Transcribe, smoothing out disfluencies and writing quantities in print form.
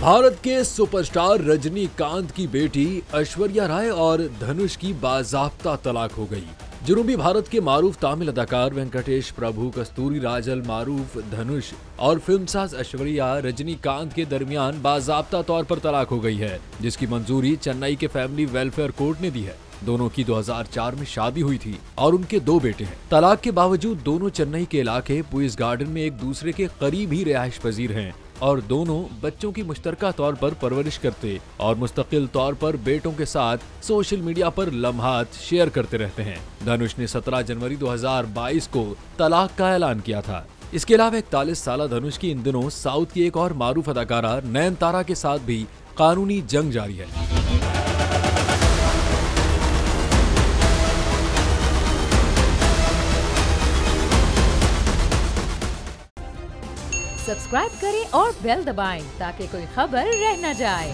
भारत के सुपरस्टार रजनीकांत की बेटी ऐश्वर्या राय और धनुष की बाज़ाब्ता तलाक हो गई। जनूबी भारत के मारूफ तमिल अदाकार वेंकटेश प्रभु, कस्तूरी राजल मारूफ धनुष और फिल्मसाज ऐश्वर्या रजनीकांत के दरमियान बाज़ाब्ता तौर पर तलाक हो गई है, जिसकी मंजूरी चेन्नई के फैमिली वेलफेयर कोर्ट ने दी है। दोनों की 2004 में शादी हुई थी और उनके 2 बेटे हैं। तलाक के बावजूद दोनों चेन्नई के इलाके पुलिस गार्डन में एक दूसरे के करीब ही रिहाइश पजीर हैं और दोनों बच्चों की मुश्तरका तौर पर परवरिश करते और मुस्तकिल तौर पर बेटों के साथ सोशल मीडिया पर लम्हात शेयर करते रहते हैं। धनुष ने 17 जनवरी 2022 को तलाक का ऐलान किया था। इसके अलावा 41 साल धनुष की इन दिनों साउथ की एक और मारूफ अदाकारा नयनतारा के साथ भी कानूनी जंग जारी है। सब्सक्राइब करें और बेल दबाएं ताकि कोई खबर रह न जाए।